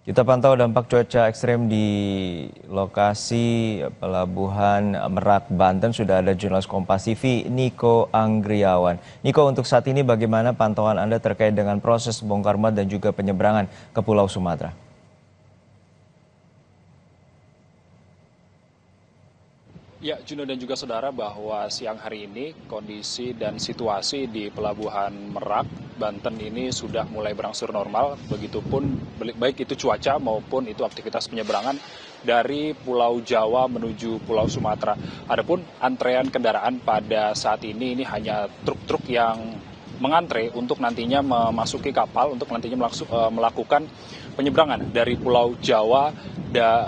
Kita pantau dampak cuaca ekstrem di lokasi Pelabuhan Merak, Banten. Sudah ada jurnalis Kompas TV, Niko Anggriawan. Niko, untuk saat ini bagaimana pantauan Anda terkait dengan proses bongkar muat dan juga penyeberangan ke Pulau Sumatera? Ya, Juno dan juga saudara, bahwa siang hari ini kondisi dan situasi di Pelabuhan Merak, Banten ini sudah mulai berangsur normal. Begitupun baik itu cuaca maupun itu aktivitas penyeberangan dari Pulau Jawa menuju Pulau Sumatera. Adapun antrean kendaraan pada saat ini hanya truk-truk yang mengantre untuk nantinya memasuki kapal untuk nantinya melakukan penyeberangan dari Pulau Jawa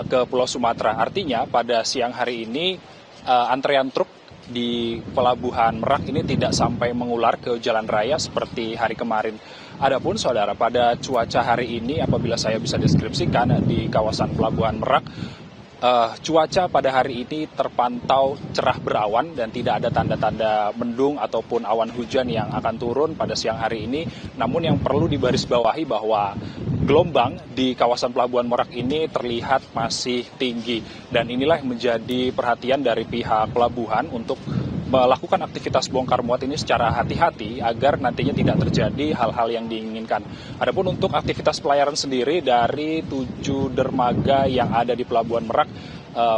ke Pulau Sumatera. Artinya pada siang hari ini antrean truk di Pelabuhan Merak ini tidak sampai mengular ke jalan raya seperti hari kemarin. Adapun saudara, pada cuaca hari ini apabila saya bisa deskripsikan di kawasan Pelabuhan Merak, cuaca pada hari ini terpantau cerah berawan dan tidak ada tanda-tanda mendung ataupun awan hujan yang akan turun pada siang hari ini. Namun yang perlu digarisbawahi bahwa gelombang di kawasan Pelabuhan Merak ini terlihat masih tinggi, dan inilah yang menjadi perhatian dari pihak pelabuhan untuk melakukan aktivitas bongkar muat ini secara hati-hati agar nantinya tidak terjadi hal-hal yang diinginkan. Adapun untuk aktivitas pelayaran sendiri dari 7 dermaga yang ada di Pelabuhan Merak,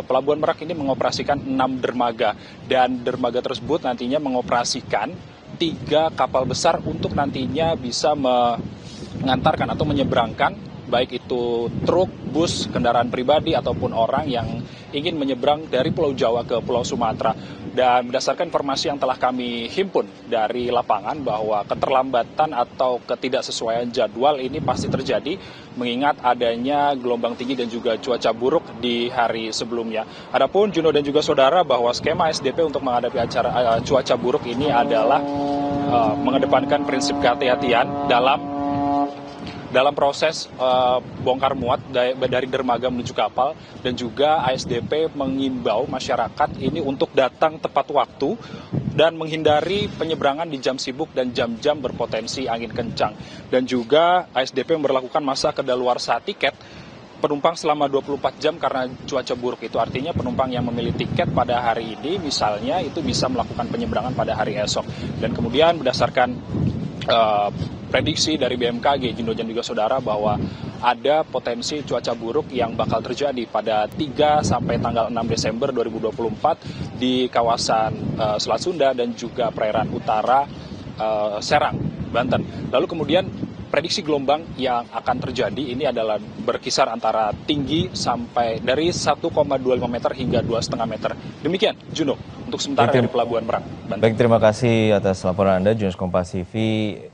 Pelabuhan Merak ini mengoperasikan 6 dermaga, dan dermaga tersebut nantinya mengoperasikan 3 kapal besar untuk nantinya bisa mengantarkan atau menyeberangkan baik itu truk, bus, kendaraan pribadi ataupun orang yang ingin menyeberang dari Pulau Jawa ke Pulau Sumatera. Dan berdasarkan informasi yang telah kami himpun dari lapangan bahwa keterlambatan atau ketidaksesuaian jadwal ini pasti terjadi mengingat adanya gelombang tinggi dan juga cuaca buruk di hari sebelumnya. Adapun Juno dan juga saudara, bahwa skema SDP untuk menghadapi cuaca buruk ini adalah mengedepankan prinsip kehati-hatian dalam proses bongkar muat dari dermaga menuju kapal, dan juga ASDP mengimbau masyarakat ini untuk datang tepat waktu dan menghindari penyeberangan di jam sibuk dan jam-jam berpotensi angin kencang. Dan juga ASDP memberlakukan masa kedaluarsa tiket penumpang selama 24 jam karena cuaca buruk itu. Artinya penumpang yang memilih tiket pada hari ini misalnya itu bisa melakukan penyeberangan pada hari esok. Dan kemudian berdasarkan prediksi dari BMKG, Juno dan juga saudara, bahwa ada potensi cuaca buruk yang bakal terjadi pada 3 sampai tanggal 6 Desember 2024 di kawasan Selat Sunda dan juga perairan utara Serang, Banten. Lalu kemudian prediksi gelombang yang akan terjadi ini adalah berkisar antara tinggi sampai dari 1,25 meter hingga 2,5 meter. Demikian, Juno, untuk sementara dari Pelabuhan Merak, Banten. Baik, terima kasih atas laporan Anda, jurnalis Kompas TV,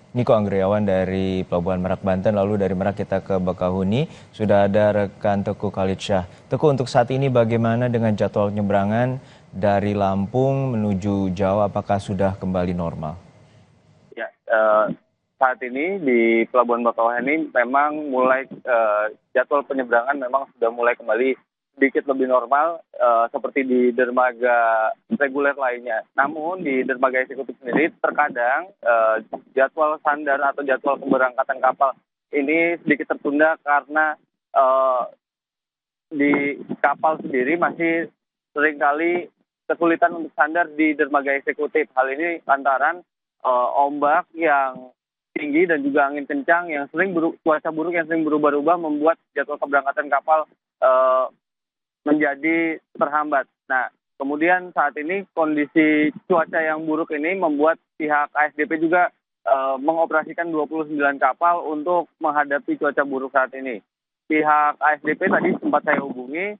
Niko Anggriawan dari Pelabuhan Merak, Banten. Lalu dari Merak kita ke Bakahuni, sudah ada rekan Teguh Khalidsyah. Teguh, untuk saat ini bagaimana dengan jadwal penyeberangan dari Lampung menuju Jawa, apakah sudah kembali normal? Ya, saat ini di Pelabuhan Bakauheni memang mulai jadwal penyeberangan memang sudah mulai kembali sedikit lebih normal seperti di dermaga reguler lainnya. Namun di dermaga eksekutif sendiri terkadang jadwal sandar atau jadwal keberangkatan kapal ini sedikit tertunda karena di kapal sendiri masih seringkali kesulitan untuk sandar di dermaga eksekutif. Hal ini lantaran ombak yang tinggi dan juga angin kencang yang cuaca buruk yang sering berubah-ubah membuat jadwal keberangkatan kapal menjadi terhambat. Nah, kemudian saat ini kondisi cuaca yang buruk ini membuat pihak ASDP juga mengoperasikan 29 kapal untuk menghadapi cuaca buruk saat ini. Pihak ASDP tadi sempat saya hubungi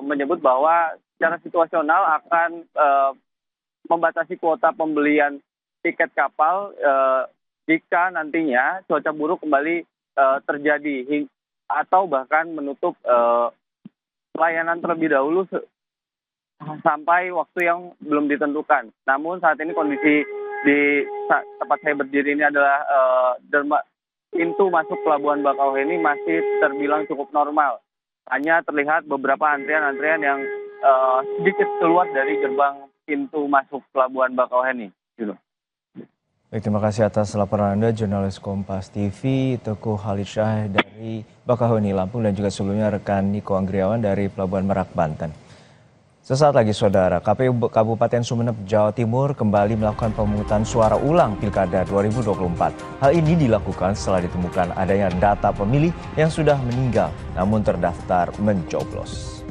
menyebut bahwa secara situasional akan membatasi kuota pembelian tiket kapal jika nantinya cuaca buruk kembali terjadi atau bahkan menutup pelayanan terlebih dahulu sampai waktu yang belum ditentukan. Namun saat ini kondisi di tempat saya berdiri ini adalah pintu masuk Pelabuhan Bakauheni masih terbilang cukup normal. Hanya terlihat beberapa antrian-antrian yang sedikit keluar dari gerbang pintu masuk Pelabuhan Bakauheni. Baik, terima kasih atas laporan Anda, jurnalis Kompas TV, Teguh Khalid Syah dari Bakahuni, Lampung, dan juga sebelumnya rekan Niko Anggriawan dari Pelabuhan Merak, Banten. Sesaat lagi, Saudara, KPU Kabupaten Sumeneb, Jawa Timur kembali melakukan pemungutan suara ulang Pilkada 2024. Hal ini dilakukan setelah ditemukan adanya data pemilih yang sudah meninggal namun terdaftar mencoblos.